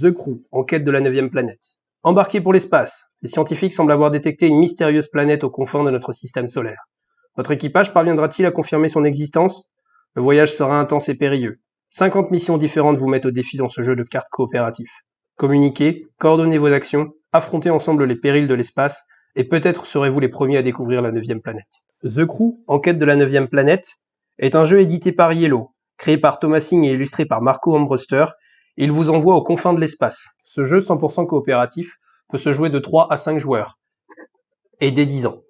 The Crew, en quête de la 9e planète. Embarqués pour l'espace, les scientifiques semblent avoir détecté une mystérieuse planète aux confins de notre système solaire. Votre équipage parviendra-t-il à confirmer son existence? Le voyage sera intense et périlleux. 50 missions différentes vous mettent au défi dans ce jeu de cartes coopératif. Communiquez, coordonnez vos actions, affrontez ensemble les périls de l'espace, et peut-être serez-vous les premiers à découvrir la 9e planète. The Crew, en quête de la 9e planète, est un jeu édité par Yellow, créé par Thomas Singh et illustré par Marco Ambruster. Il vous envoie aux confins de l'espace. Ce jeu 100% coopératif peut se jouer de 3 à 5 joueurs, et dès 10 ans.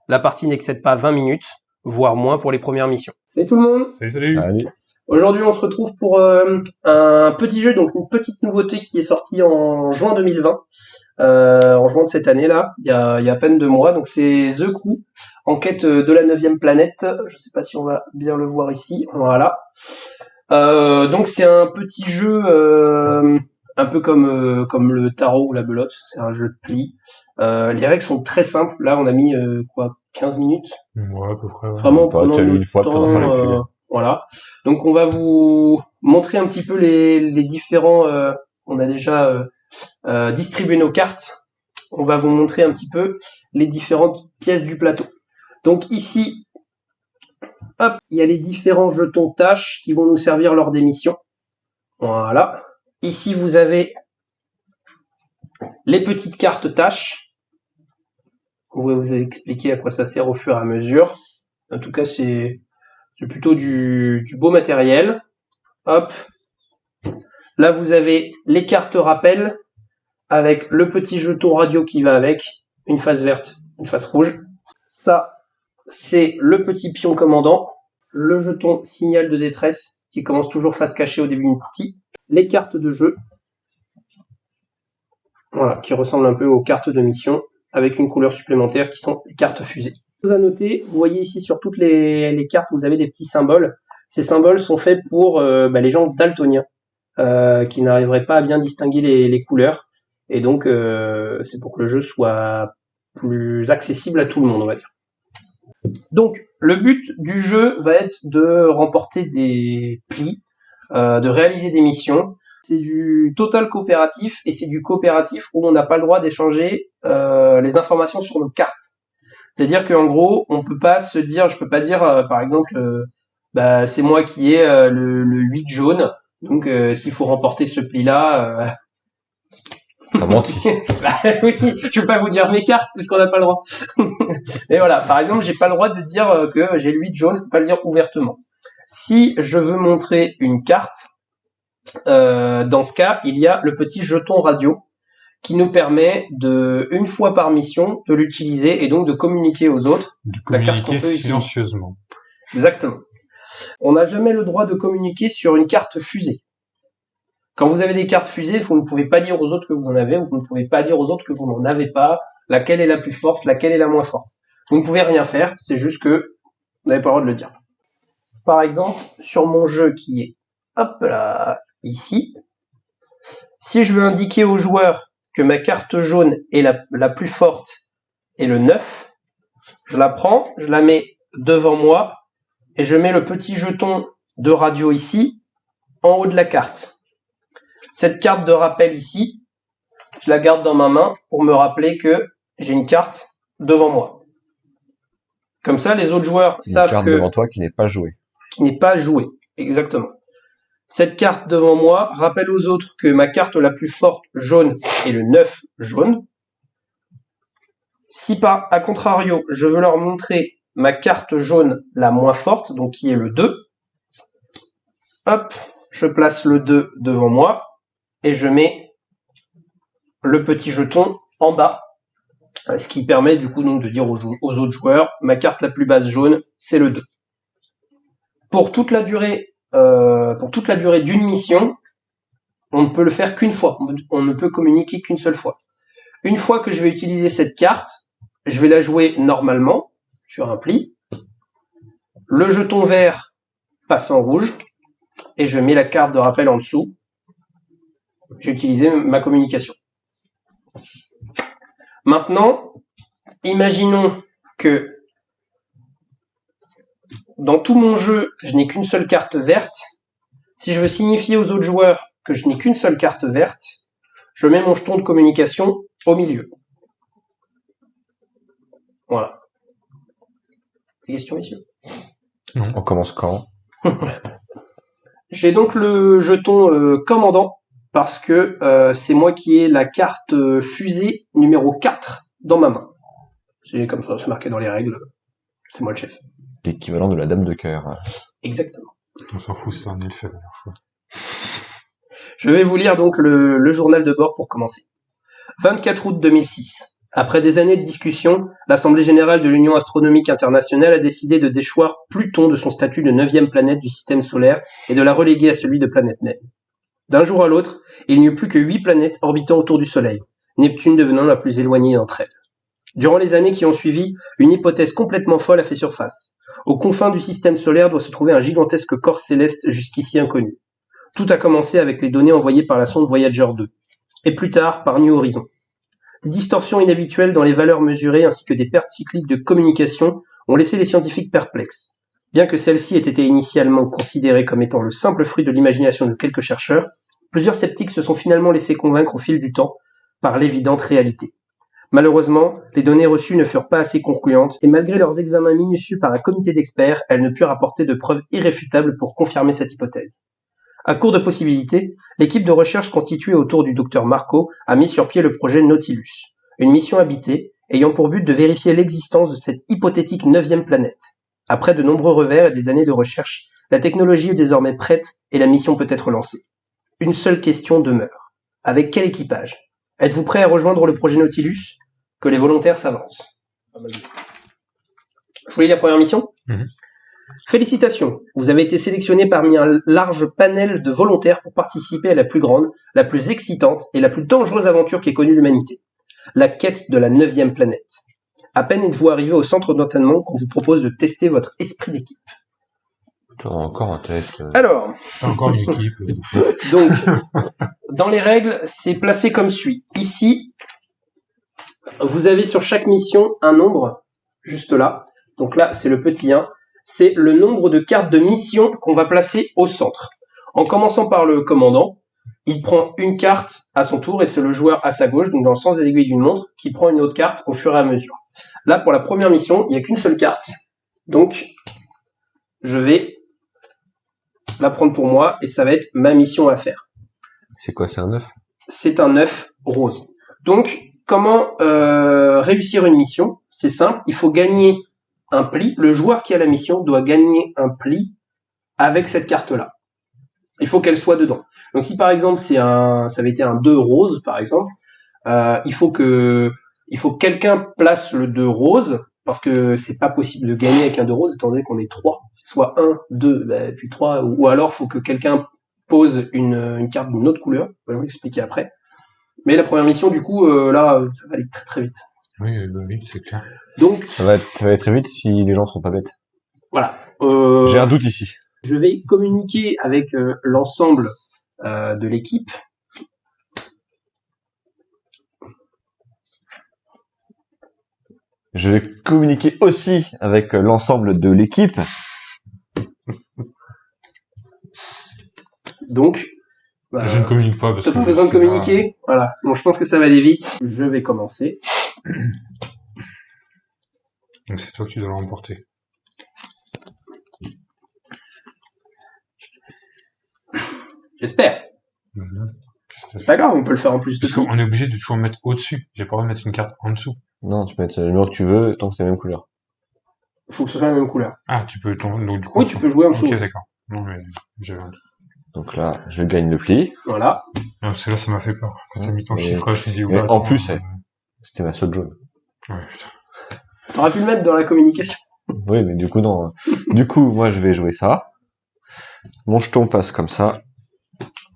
La partie n'excède pas 20 minutes, voire moins pour les premières missions. Salut tout le monde. Salut. Allez. Aujourd'hui on se retrouve pour un petit jeu, donc une petite nouveauté qui est sortie en juin 2020, en juin de cette année là, il y a à peine 2 mois, donc c'est The Crew, en quête de la 9e planète. Je sais pas si on va bien le voir ici, voilà. Donc c'est un petit jeu un peu comme le tarot ou la belote, c'est un jeu de pli. Les règles sont très simples, là on a mis 15 minutes. Ouais, à peu près. Ouais. Vraiment prenant tu as lu une fois, temps, voilà. Donc on va vous montrer un petit peu les différents. On a déjà distribué nos cartes. On va vous montrer un petit peu les différentes pièces du plateau. Donc ici, hop, il y a les différents jetons tâches qui vont nous servir lors des missions. Voilà. Ici vous avez les petites cartes tâches. On va vous expliquer à quoi ça sert au fur et à mesure. En tout cas, c'est plutôt du beau matériel. Hop. Là, vous avez les cartes rappel avec le petit jeton radio qui va avec, une face verte, une face rouge. Ça, c'est le petit pion commandant, le jeton signal de détresse qui commence toujours face cachée au début d'une partie, les cartes de jeu, voilà, qui ressemblent un peu aux cartes de mission, avec une couleur supplémentaire qui sont les cartes fusées. À noter, vous voyez ici sur toutes les cartes, vous avez des petits symboles. Ces symboles sont faits pour les gens daltoniens qui n'arriveraient pas à bien distinguer les couleurs. Et donc, c'est pour que le jeu soit plus accessible à tout le monde, on va dire. Donc, le but du jeu va être de remporter des plis, de réaliser des missions. C'est du total coopératif et c'est du coopératif où on n'a pas le droit d'échanger les informations sur nos cartes. C'est-à-dire qu'en gros, on peut pas se dire, je peux pas dire, par exemple, c'est moi qui ai le 8 jaune, donc s'il faut remporter ce pli-là... T'as menti. Oui, je peux pas vous dire mes cartes puisqu'on n'a pas le droit. Et voilà, par exemple, j'ai pas le droit de dire que j'ai le 8 jaune, je peux pas le dire ouvertement. Si je veux montrer une carte, dans ce cas, il y a le petit jeton radio qui nous permet de, une fois par mission, de l'utiliser et donc de communiquer aux autres. De communiquer silencieusement. Exactement. On n'a jamais le droit de communiquer sur une carte fusée. Quand vous avez des cartes fusées, vous ne pouvez pas dire aux autres que vous en avez, vous ne pouvez pas dire aux autres que vous n'en avez pas, laquelle est la plus forte, laquelle est la moins forte. Vous ne pouvez rien faire, c'est juste que vous n'avez pas le droit de le dire. Par exemple, sur mon jeu qui est, hop là, ici, si je veux indiquer aux joueurs que ma carte jaune est la plus forte et le 9, je la prends, je la mets devant moi et je mets le petit jeton de radio ici, en haut de la carte. Cette carte de rappel ici, je la garde dans ma main pour me rappeler que j'ai une carte devant moi. Comme ça, les autres joueurs savent que... Une carte devant toi qui n'est pas jouée. Qui n'est pas jouée, exactement. Cette carte devant moi rappelle aux autres que ma carte la plus forte jaune est le 9 jaune. Si à contrario, je veux leur montrer ma carte jaune la moins forte, donc qui est le 2, hop, je place le 2 devant moi et je mets le petit jeton en bas, ce qui permet du coup donc de dire aux autres joueurs, ma carte la plus basse jaune, c'est le 2. Pour toute la durée d'une mission, on ne peut le faire qu'une fois. On ne peut communiquer qu'une seule fois. Une fois que je vais utiliser cette carte, je vais la jouer normalement sur un pli. Le jeton vert passe en rouge et je mets la carte de rappel en dessous. J'ai utilisé ma communication. Maintenant, imaginons que dans tout mon jeu, je n'ai qu'une seule carte verte. Si je veux signifier aux autres joueurs que je n'ai qu'une seule carte verte, Je mets mon jeton de communication au milieu. Voilà. Des questions, messieurs? Non. On commence quand? J'ai donc le jeton commandant, parce que c'est moi qui ai la carte fusée numéro 4 dans ma main. C'est comme ça, c'est marqué dans les règles. C'est moi le chef. L'équivalent de la dame de cœur. Exactement. On s'en fout, c'est un elfe la dernière fois. Je vais vous lire donc le journal de bord pour commencer. 24 août 2006. Après des années de discussion, l'Assemblée générale de l'Union astronomique internationale a décidé de déchoir Pluton de son statut de 9e planète du système solaire et de la reléguer à celui de planète naine. D'un jour à l'autre, il n'y eut plus que 8 planètes orbitant autour du Soleil, Neptune devenant la plus éloignée d'entre elles. Durant les années qui ont suivi, une hypothèse complètement folle a fait surface. Aux confins du système solaire doit se trouver un gigantesque corps céleste jusqu'ici inconnu. Tout a commencé avec les données envoyées par la sonde Voyager 2, et plus tard par New Horizons. Des distorsions inhabituelles dans les valeurs mesurées ainsi que des pertes cycliques de communication ont laissé les scientifiques perplexes. Bien que celles-ci aient été initialement considérées comme étant le simple fruit de l'imagination de quelques chercheurs, plusieurs sceptiques se sont finalement laissés convaincre au fil du temps par l'évidente réalité. Malheureusement, les données reçues ne furent pas assez concluantes, et malgré leurs examens minutieux par un comité d'experts, elles ne purent apporter de preuves irréfutables pour confirmer cette hypothèse. À court de possibilités, l'équipe de recherche constituée autour du Dr Marco a mis sur pied le projet Nautilus, une mission habitée ayant pour but de vérifier l'existence de cette hypothétique 9e planète. Après de nombreux revers et des années de recherche, la technologie est désormais prête et la mission peut être lancée. Une seule question demeure. Avec quel équipage? Êtes-vous prêt à rejoindre le projet Nautilus? Que les volontaires s'avancent. Je vous lis la première mission. Félicitations, vous avez été sélectionné parmi un large panel de volontaires pour participer à la plus grande, la plus excitante et la plus dangereuse aventure qu'ait connue l'humanité. La quête de la 9e planète. À peine êtes-vous arrivé au centre d'entraînement qu'on vous propose de tester votre esprit d'équipe. Encore un test. Alors. Encore une équipe. Donc, dans les règles, c'est placé comme suit. Ici, vous avez sur chaque mission un nombre, juste là. Donc là, c'est le petit 1. C'est le nombre de cartes de mission qu'on va placer au centre. En commençant par le commandant, il prend une carte à son tour et c'est le joueur à sa gauche, donc dans le sens des aiguilles d'une montre, qui prend une autre carte au fur et à mesure. Là, pour la première mission, il n'y a qu'une seule carte. Donc, je vais la prendre pour moi et ça va être ma mission à faire. C'est quoi, c'est un 9? C'est un 9 rose. Donc, comment réussir une mission? C'est simple, il faut gagner un pli. Le joueur qui a la mission doit gagner un pli avec cette carte-là. Il faut qu'elle soit dedans. Donc si par exemple ça avait été un 2 rose, par exemple, il faut que quelqu'un place le 2 rose, parce que c'est pas possible de gagner avec un 2 rose, étant donné qu'on est 3. C'est soit 1, 2, puis 3, ou alors faut que quelqu'un pose une carte d'une autre couleur. Je vais vous expliquer après. Mais la première mission, du coup, là, ça va aller très très vite. Oui, c'est clair. Donc, ça va aller très vite si les gens sont pas bêtes. Voilà. J'ai un doute ici. Je vais communiquer avec l'ensemble de l'équipe. Je vais communiquer aussi avec l'ensemble de l'équipe. Donc, je ne communique pas parce que... T'as pas besoin de communiquer? Voilà. Bon, je pense que ça va aller vite. Je vais commencer. Donc c'est toi qui dois l'emporter. J'espère. C'est pas grave, on peut le faire en plus de parce qu'on est obligé de toujours mettre au-dessus. J'ai pas le droit de mettre une carte en dessous. Non, tu peux mettre le numéro que tu veux tant que c'est la même couleur. Il faut que ce soit la même couleur. Ah, tu peux donc du coup. Oui, tu peux jouer en dessous. Ok, d'accord. Non, mais j'avais un doute. Donc là, je gagne le pli. Voilà. Non, parce que là, ça m'a fait peur. Quand t'as mis ton chiffre, je me dis, mais en plus, c'était ma seule jaune. Ouais, putain. T'aurais pu le mettre dans la communication. Oui, mais du coup, non. Du coup, moi, je vais jouer ça. Mon jeton passe comme ça.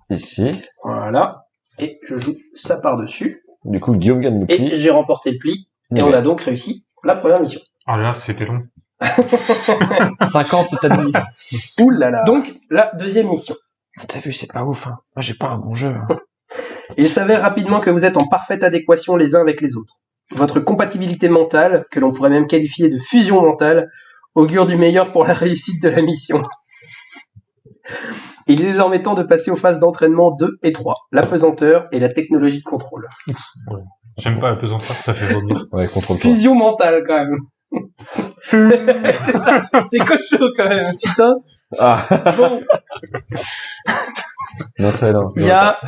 Ici. Voilà. Et je joue ça par-dessus. Du coup, Guillaume gagne le pli. Et j'ai remporté le pli. Et on a donc réussi la première mission. Ah là, c'était long. 50, t'as dit. Ouh là là. Donc, la deuxième mission. T'as vu, c'est pas ouf, hein. Moi, j'ai pas un bon jeu, hein. Il s'avère rapidement que vous êtes en parfaite adéquation les uns avec les autres. Votre compatibilité mentale, que l'on pourrait même qualifier de fusion mentale, augure du meilleur pour la réussite de la mission. Il est désormais temps de passer aux phases d'entraînement 2 et 3, l'apesanteur et la technologie de contrôle. J'aime pas la pesanteur, ça fait vomir. Ouais, contrôle-toi. Fusion mentale, quand même. C'est ça, c'est costaud, quand même, putain. Ah, Bon, non, très bien. il y a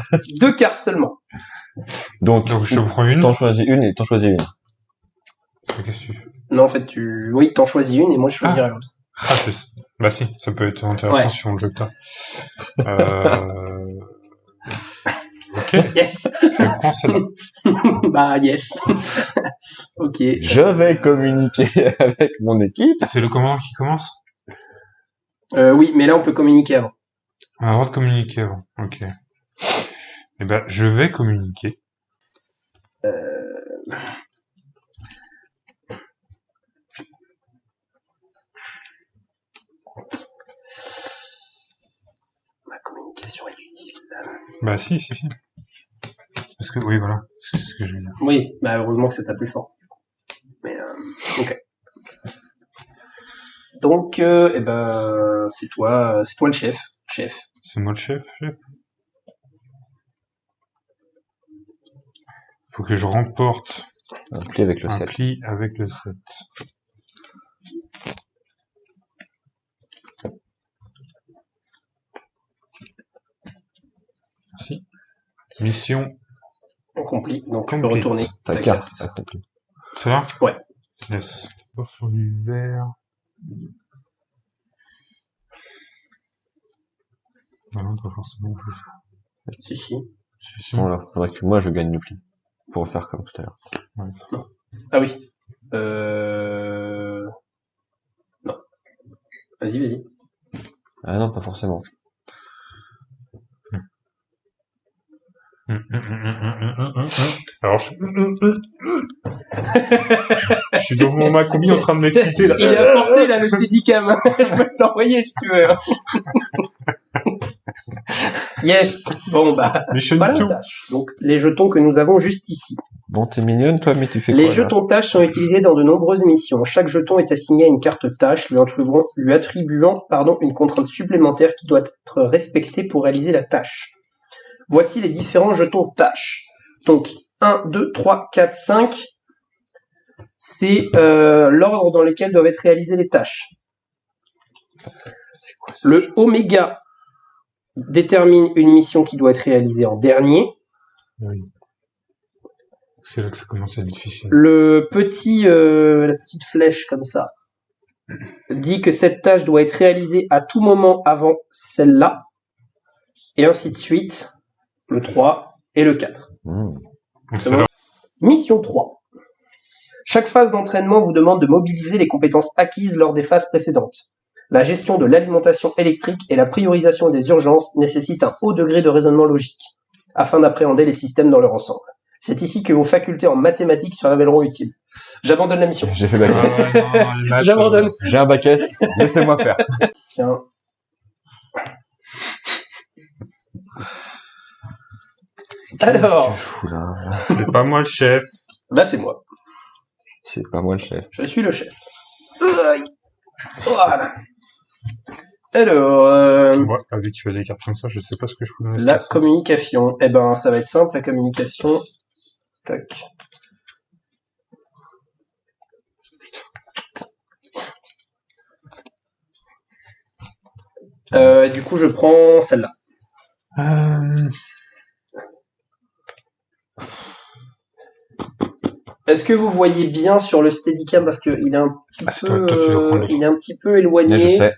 2 cartes seulement. Donc, Donc je prends une. t'en choisis une et t'en choisis une. Qu'est-ce que tu fais? Non, en fait, oui, t'en choisis une et moi, je choisirai l'autre. Ah, bah si, ça peut être intéressant Ouais. si on le jette. Ok, Yes. je prends celle-là. Bah, yes. Ok. Je vais communiquer avec mon équipe. C'est le commandant qui commence? Oui, mais là, on peut communiquer avant. On a le droit de communiquer avant. Ok. Eh ben, je vais communiquer. Ma communication est utile. Bah si. Parce que, oui, voilà. C'est ce que je veux dire. Oui, bah, heureusement que c'est ta plus fort. Mais, ok. Donc, c'est toi le chef. Chef. C'est moi le chef. Faut que je remporte Un pli avec le un 7. pli avec le 7. Merci. Mission Accompli. Donc, tu peux Complete. retourner Ta carte accomplie. C'est là? Ouais. Yes. Sur du vert. Non, pas forcément. Si. Si. Voilà, faudrait que moi je gagne le pli. Pour faire comme tout à l'heure. Ouais. Ah oui. Non. Vas-y. Ah non, pas forcément. Alors, je suis dans mon Macombi en train de m'exciter, là. Il est apporté, là, le Steadicam. Je peux te l'envoyer, si tu veux. Yes. Bon, bah, Mission voilà la 2. tâche. Donc, les jetons que nous avons juste ici. Bon, t'es mignonne, toi, mais tu fais Les quoi, là? jetons tâches sont utilisés dans de nombreuses missions. Chaque jeton est assigné à une carte tâche, lui attribuant une contrainte supplémentaire qui doit être respectée pour réaliser la tâche. Voici les différents jetons tâches. Donc, 1, 2, 3, 4, 5, c'est l'ordre dans lequel doivent être réalisées les tâches. Le oméga détermine une mission qui doit être réalisée en dernier. Oui. C'est là que ça commence à être difficile. Le la petite flèche comme ça dit que cette tâche doit être réalisée à tout moment avant celle-là, et ainsi de suite, le 3 et le 4. Donc C'est c'est bon. là. Mission 3. Chaque phase d'entraînement vous demande de mobiliser les compétences acquises lors des phases précédentes. La gestion de l'alimentation électrique et la priorisation des urgences nécessitent un haut degré de raisonnement logique, afin d'appréhender les systèmes dans leur ensemble. C'est ici que vos facultés en mathématiques se révéleront utiles. J'abandonne la mission. J'ai fait bac S. Les maths, J'abandonne. J'ai un bac S, laissez-moi faire. Tiens. Alors, Qu'est-ce que je fous là? c'est pas moi le chef. là c'est moi. C'est pas moi le chef. Je suis le chef. Voilà. Alors, Moi, avec tu as des cartes comme ça, je sais pas ce que je fous dans les la cartes. communication. Eh ben, ça va être simple, la communication. Tac. Du coup, je prends celle-là. Est-ce que vous voyez bien sur le Steadicam parce qu'il est un petit c'est peu, toi, tu dois prendre le il est un petit peu Mais éloigné. je sais.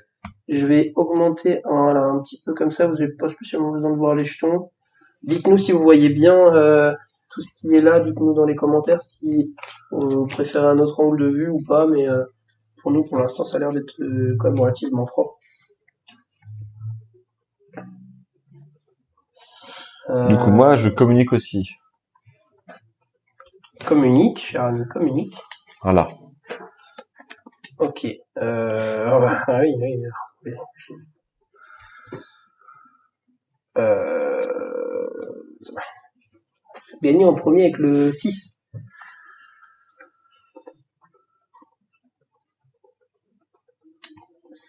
Je vais augmenter voilà, un petit peu comme ça. Vous n'avez pas spécialement besoin de voir les jetons. Dites-nous si vous voyez bien tout ce qui est là. Dites-nous dans les commentaires si vous préférez un autre angle de vue ou pas. Mais pour nous, pour l'instant, ça a l'air d'être quand même relativement propre. Du coup, moi, je communique aussi. Communique, cher ami, communique. Voilà. Ok. Ah oui. Gagné en premier avec le 6.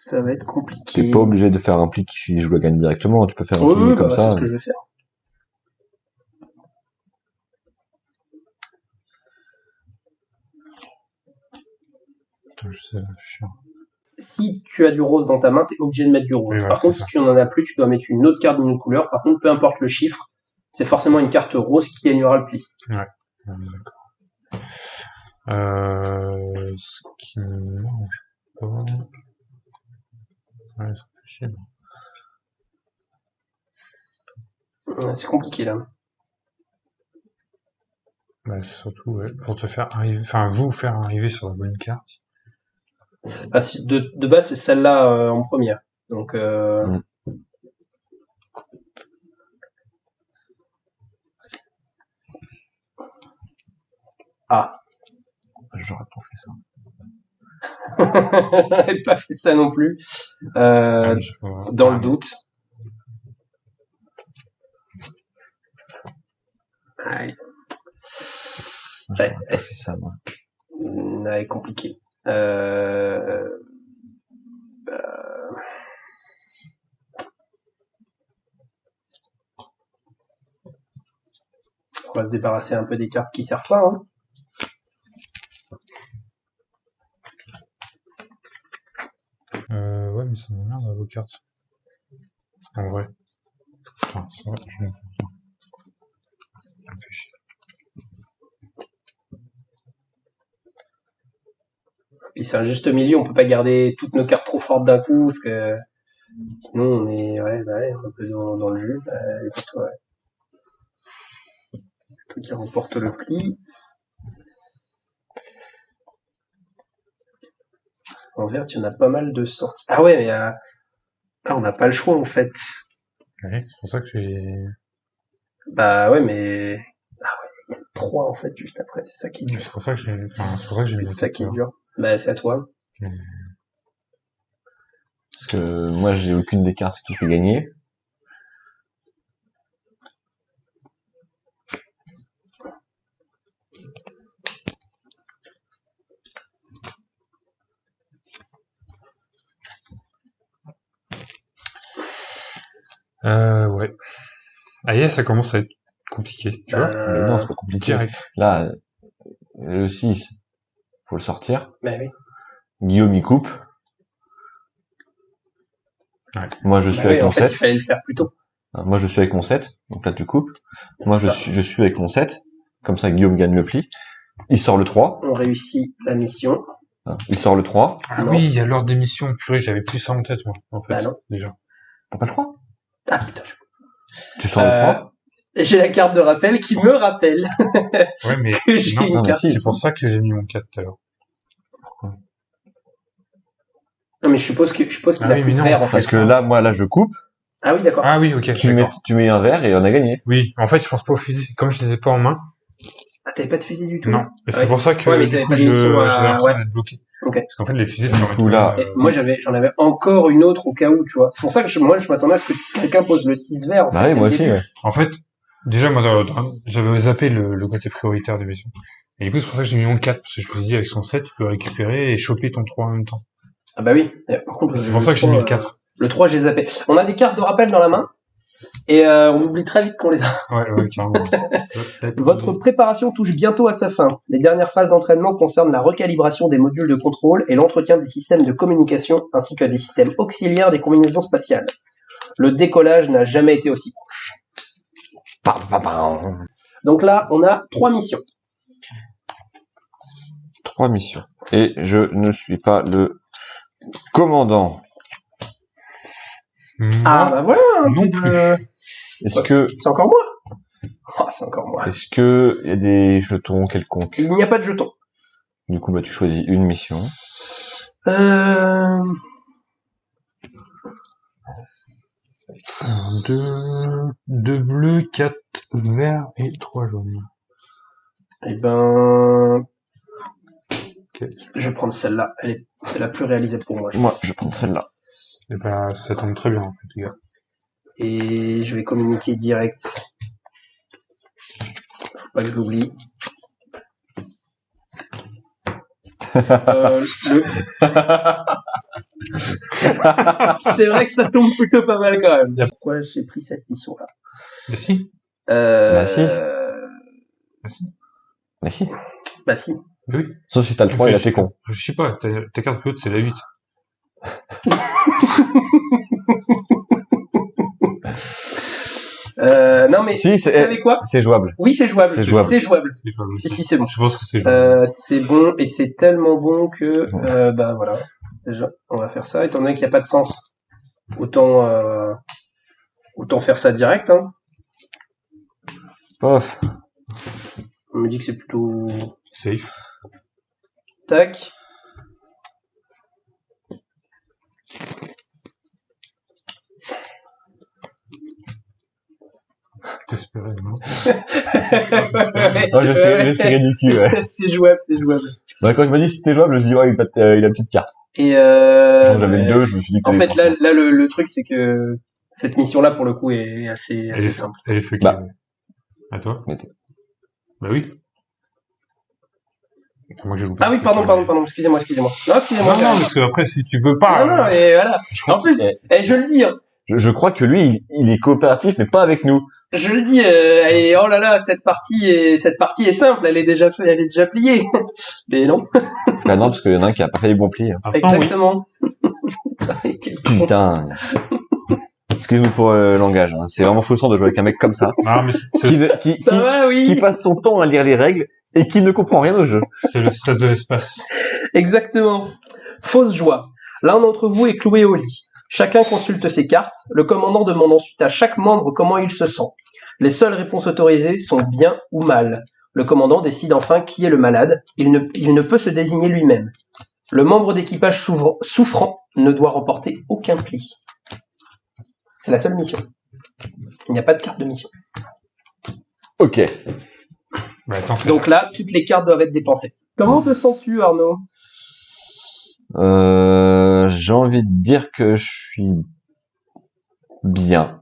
Ça va être compliqué. T'es pas obligé de faire un pli qui joue la gagne directement, tu peux faire un Oui, pli oui, comme bah, ça. c'est ce que je vais faire. Attends, je sais réfléchir. Si tu as du rose dans ta main, t'es obligé de mettre du rose. Oui, voilà, Par contre, c'est si tu n'en as plus, tu dois mettre une autre carte d'une autre couleur. Par contre, peu importe le chiffre, c'est forcément une carte rose qui gagnera le pli. D'accord. Ce qui ne mange pas. Ouais, ça fait chier. Ouais, c'est compliqué là. Bah, c'est surtout, ouais, pour te faire arriver, enfin, vous faire arriver sur la bonne carte. Ah, si, de base, c'est celle-là en première. Donc, Ah. J'aurais pas fait ça. J'avais pas fait ça non plus. Dans le doute. Ouais. J'aurais pas fait ça, moi. Ouais, compliqué. On va se débarrasser un peu des cartes qui servent pas. Hein. Ouais, mais ça m'emmerde vos cartes. En vrai. Enfin, ça va, je me fais chier. Puis c'est un juste milieu, on peut pas garder toutes nos cartes trop fortes d'un coup, parce que sinon on est un peu dans le jus. C'est toi qui remporte le pli. En vert, il y en a pas mal de sorties. Ah ouais, mais on n'a pas le choix en fait. Ouais, c'est pour ça que j'ai... Bah ouais, mais... Ah ouais, il y a le 3 en fait, juste après, c'est ça qui est dur. C'est pour ça que j'ai... Enfin, c'est pour ça que j'ai mis C'est le ça qui est 4 dur. Bah c'est à toi. Parce que moi, j'ai aucune des cartes qui fait gagner. Ouais. Ah yeah, ça commence à être compliqué, tu vois. Mais non, c'est pas compliqué. Direct. Là, le 6, faut le sortir. Bah oui. Guillaume, il coupe. Ouais. Moi, je suis Bah avec oui, mon en fait, 7. il fallait le faire plus tôt. Moi, je suis avec mon 7. Donc là, tu coupes. Moi, C'est ça. je suis avec mon 7. Comme ça, Guillaume gagne le pli. Il sort le 3. On réussit la mission. Il sort le 3. Ah Non. oui, il y a l'ordre d'émission. Purée, j'avais plus ça en tête, moi, en fait. Bah non. Déjà. T'as pas le 3? Ah putain. Tu sors le 3. J'ai la carte de rappel qui me rappelle Ouais, mais... que j'ai non, une non, mais carte. si. C'est pour ça que j'ai mis mon 4 tout à l'heure. Non mais je suppose qu'il Ah a oui, plus mais de non, verre en Parce fait. que là, moi, là, je coupe. Ah oui, d'accord. Ah oui, ok, d'accord. Tu mets un verre et on a gagné. Oui, en fait, je pense pas au fusil. Comme je les ai pas en main. Ah, t'avais pas de fusil du tout? Non. Et c'est Ouais. pour ça que, Ouais, mais du t'avais coup, pas j'avais d'émission à- l'impression ouais. d'être bloqué. Ok. Parce qu'en fait, les fusées, tu Du en mets coup, quand là, même, Et moi j'en avais encore une autre au cas où, tu vois. C'est pour ça que moi je m'attendais à ce que quelqu'un pose le 6 vert. En bah fait, oui, dès moi le aussi, début. ouais. En fait, déjà, moi, j'avais zappé le côté prioritaire des missions. Et du coup, c'est pour ça que j'ai mis mon 4, parce que je me suis dit, avec son 7, tu peux récupérer et choper ton 3 en même temps. Ah bah oui. Et par contre, Et c'est pour ça que j'ai mis le 4. Le 3, j'ai zappé. On a des cartes de rappel dans la main. Et on oublie très vite qu'on les a. Ouais, carrément. Votre préparation touche bientôt à sa fin. Les dernières phases d'entraînement concernent la recalibration des modules de contrôle et l'entretien des systèmes de communication ainsi que des systèmes auxiliaires des combinaisons spatiales. Le décollage n'a jamais été aussi proche. Donc là, on a 3 missions. 3 missions. Et je ne suis pas le commandant. Ah bah voilà. Non plus. Est-ce que, C'est encore moi. Ah, c'est encore moi. est-ce que il y a des jetons quelconques? Il n'y a pas de jetons. Du coup, bah, tu choisis une mission. Deux bleus, 4 verts et 3 jaunes. Eh ben, Ok. je vais prendre celle-là. C'est la plus réalisable pour moi. Moi, pense. je vais prendre celle-là. Et bah, ça tombe très bien, en fait, les gars. Et je vais communiquer direct. Faut pas que je l'oublie. C'est vrai que ça tombe plutôt pas mal quand même. Pourquoi j'ai pris cette mission-là? Mais si. Bah si. Bah si. Bah si. Bah si. Mais oui. Sauf si t'as le 3 et là t'es con. Je sais pas, ta carte plus haute, c'est la 8. Non mais, Si, vous savez quoi? c'est jouable. Oui, c'est jouable. C'est jouable. C'est jouable. C'est jouable. Si, c'est bon. Je pense que c'est jouable. C'est bon, et c'est tellement bon que, bah voilà. Déjà, on va faire ça, étant donné qu'il n'y a pas de sens. Autant faire ça direct, hein. Off. On me dit que c'est plutôt... Safe. Tac. T'espérais, non? Oh, je serré du cul, ouais. C'est jouable, c'est jouable. Bah, quand il m'a dit que c'était jouable, je me suis dit, ouais, il a une petite carte. Et Quand j'avais le 2, je me suis dit que en fait, t'avais là, le truc, c'est que cette mission-là, pour le coup, est assez simple. Elle est fuckée. Bah. À toi? Mais Bah oui. Moi, je joue Ah oui, pardon, excusez-moi. Non, excusez-moi. Non, parce que après, si tu peux pas. Non, et voilà. En plus, je le dis, hein. je crois que lui, il est coopératif, mais pas avec nous. Je le dis, et oh là là, cette partie est simple, elle est déjà pliée. Mais non. Bah non, parce qu'il y en a un qui a pas fait les bons plis. Hein. Exactement. Putain. Excuse-nous pour le langage. Hein. C'est vraiment frustrant de jouer avec un mec comme ça. Non, mais Ça va, oui. Qui passe son temps à lire les règles et qui ne comprend rien au jeu. c'est le stress de l'espace. Exactement. Fausse joie. L'un d'entre vous est cloué au lit. Chacun consulte ses cartes. Le commandant demande ensuite à chaque membre comment il se sent. Les seules réponses autorisées sont bien ou mal. Le commandant décide enfin qui est le malade. Il ne peut se désigner lui-même. Le membre d'équipage souffrant ne doit remporter aucun pli. C'est la seule mission. Il n'y a pas de carte de mission. Ok. Bah, attends, Donc là, toutes les cartes doivent être dépensées. Comment te sens-tu, Arnaud? J'ai envie de dire que je suis bien.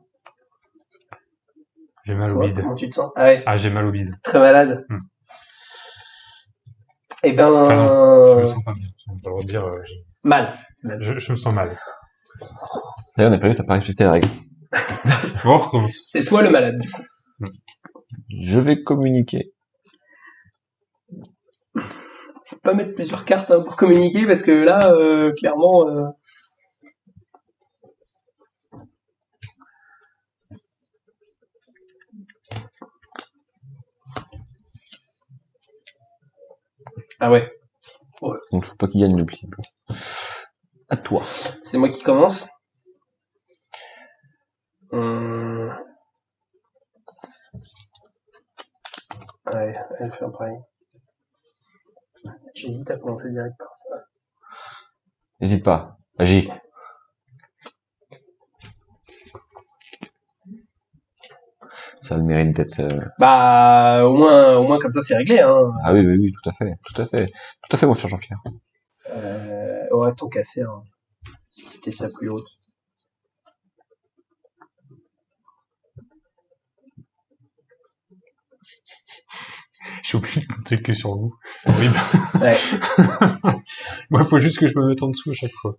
j'ai mal au Toi, bide. comment tu te sens? Ah ouais, Ah, j'ai mal au bide. très malade. Eh ben... Enfin, non, je me sens pas bien. On peut le dire, Mal. C'est mal. je me sens mal. D'ailleurs, on n'a pas vu, t'as pas respecté les règles. Bon, on recommence. C'est toi le malade, du coup. Je vais communiquer. Faut pas mettre plusieurs cartes pour communiquer, parce que là, clairement... Ah ouais, Donc, faut pas qu'il gagne le pli. À toi. c'est moi qui commence. Ouais, elle fait un pareil. J'hésite à commencer direct par ça. N'hésite pas. Agis. Ça a le mérite d'être... Bah, au moins comme ça, c'est réglé, hein. Ah oui, tout à fait. Tout à fait, mon cher Jean-Pierre. Ouais, tant qu'à faire. Hein. Si c'était ça plus haute. J'ai oublié de compter que sur vous. C'est horrible. Ouais. Moi, faut juste que je me mette en dessous à chaque fois.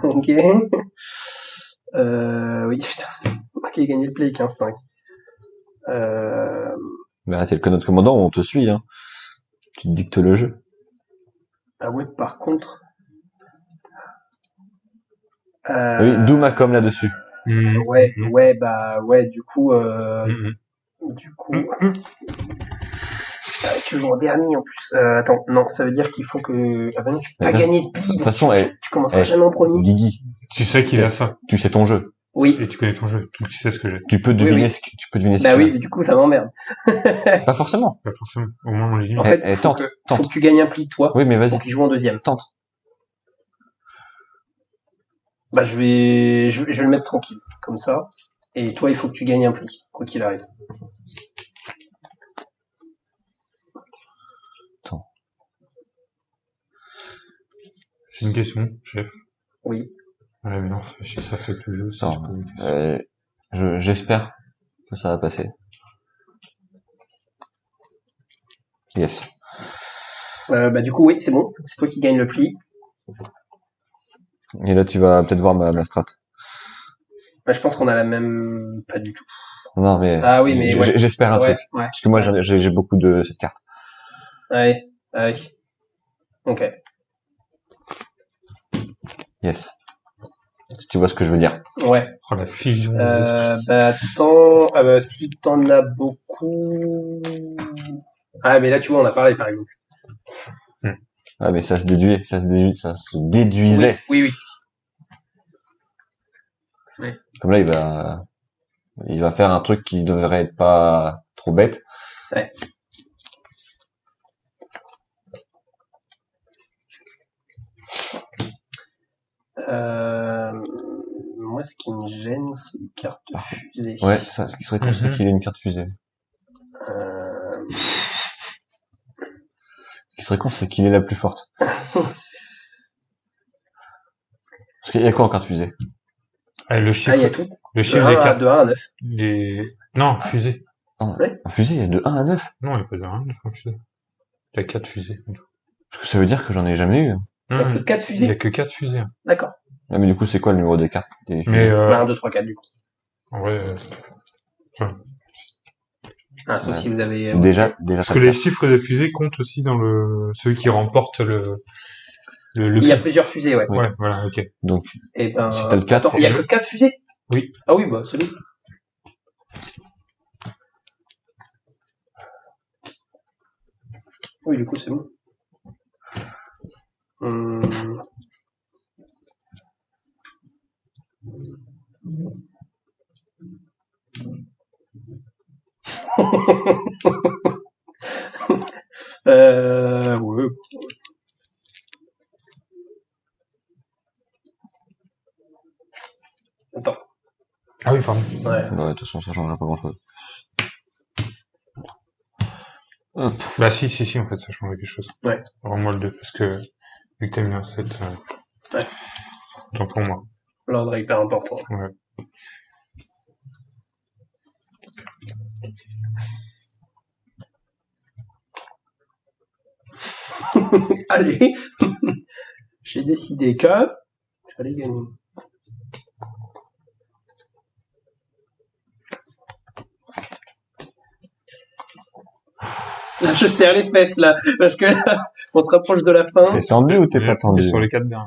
Ok. Oui, putain, c'est moi qui ai gagné le play 15-5. Bah, t'es notre commandant, on te suit, hein. Tu te dictes le jeu. Ah ouais, par contre... Oui, d'où ma com là-dessus. Ouais, du coup... toujours en dernier en plus. Attends, non, ça veut dire qu'il faut que... Ah ben non, tu peux pas gagner de pli. De toute façon, tu commenceras jamais en premier. Guigui, Tu sais qu'il a ça. tu sais ton jeu. Oui. Et tu connais ton jeu. Donc tu sais ce que j'ai. Tu peux deviner ce Bah qu'il oui, mais du coup, ça m'emmerde. a. Pas forcément. Pas forcément. Au moins, on les lit. En fait, faut tente. que tu gagnes un pli, toi, Oui, mais vas-y. pour qu'il joue en deuxième. Tente. Bah, je vais le mettre tranquille, comme ça. Et toi, il faut que tu gagnes un pli, quoi qu'il arrive. Attends. J'ai une question, chef. Oui. Ouais, mais non, ça fait tout le jeu. Si Attends, je pose une question. j'espère que ça va passer. Yes. Bah du coup, oui, c'est bon. C'est toi qui gagne le pli. Et là, tu vas peut-être voir ma strat. Bah, je pense qu'on a la même... Pas du tout. Non, mais, Ah oui, mais ouais. j'espère un Ouais, truc. ouais. Parce que moi, j'ai beaucoup de cette carte. Ouais, ouais. Ok. Yes. Si tu vois ce que je veux dire. Ouais. Oh, la fusion des esprits. Bah attends, si t'en as beaucoup... Ah mais là tu vois on a parlé par exemple. Ah, mais ça se déduisait. Oui, oui, oui. Comme là, il va faire un truc qui devrait être pas trop bête. Ouais. Moi ce qui me gêne c'est les cartes fusées. Ouais, c'est ça. Ce qui serait con, c'est qu'il ait une carte fusée. Ce qui serait con, c'est qu'il est la plus forte. Parce qu'il y a quoi en carte fusée? Ah, le Ah, chiffre, il y a tout. le chiffre des cartes. De 1 à 9. Non, fusée. En fusée, il y a de 1 à 9. Non, il n'y a pas de 1 en fusée. Il y a 4 fusées. Parce que ça veut dire que j'en ai jamais eu. Il y a que 4 Il fusées. y a que 4 fusées. D'accord. Ah, mais du coup, c'est quoi le numéro des cartes? Des fusées Mais, 1, 2, 3, 4 du coup. en vrai, Ah, sauf Ouais. si vous avez... Déjà, parce ça que les carte. chiffres de fusée comptent aussi dans celui qui remporte le S'il y a prix. plusieurs fusées, ouais. Ouais, voilà, ok. Donc, Et ben... si t'as le 4, Attends, il y a que 4 fusées? Oui. Ah oui, bah solide. Oui, du coup c'est bon. Ouais. Attends. Ah oui, pardon. Ouais. bah, de toute façon, ça changera pas grand chose. Bah si, en fait, ça change quelque chose. Ouais. Rends-moi le 2, parce que, vu que t'as mis un 7, Ouais. tant pour moi. L'ordre est hyper important. Ouais. Allez. J'ai décidé que j'allais gagner. Là, je serre les fesses, là, parce que là, on se rapproche de la fin. T'es tendu ou t'es pas tendu? T'es sur les 4 derniers.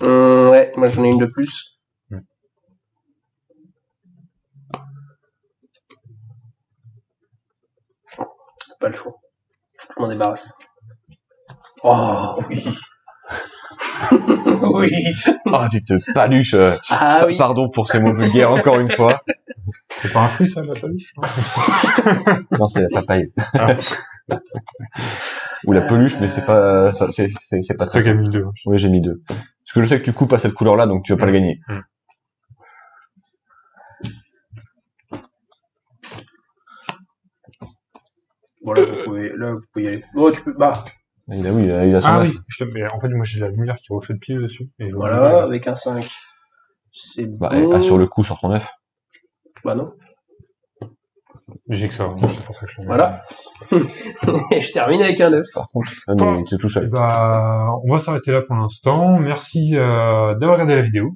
Ouais, moi j'en ai une de plus. Pas le choix. Je m'en débarrasse. Oh, oui. Oui. Ah, tu te paluches. Ah oui. Pardon pour ces mots vulgaires encore une fois. C'est pas un fruit, ça, la peluche? Non, c'est la papaye. Ah. Ou la peluche, mais c'est pas, ça, c'est pas C'est toi qui as mis le 2. Oui, j'ai mis 2. Parce que je sais que tu coupes à cette couleur-là, donc tu vas pas le gagner. Bon, là, vous pouvez y aller. Oh, tu peux, bah. Il a, oui, il a son Ah neuf. oui, mais en fait, moi, j'ai la lumière qui reflète pile dessus. Et je vois Voilà, bien. avec un 5. C'est Bah, bon. sur le coup, sur ton 9. Bah non. J'ai que ça, moi, c'est pour ça que je l'ai mis. Voilà. Et je termine avec un 9. Par contre, mais tu es tout Et seul. bah, on va s'arrêter là pour l'instant. Merci d'avoir regardé la vidéo.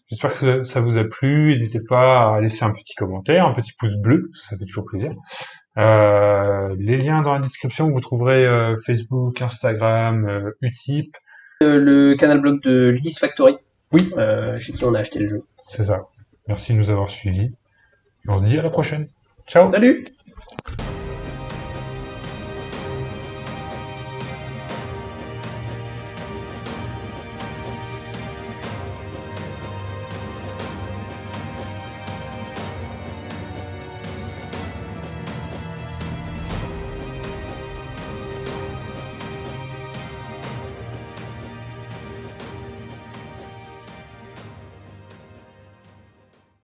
J'espère que ça vous a plu. N'hésitez pas à laisser un petit commentaire, un petit pouce bleu, ça fait toujours plaisir. Les liens dans la description, vous trouverez Facebook, Instagram, Utip. Le canal blog de Ludis Factory. Oui. Chez qui on a acheté le jeu. C'est ça. Merci de nous avoir suivis. Et on se dit à la prochaine. Ciao. Salut!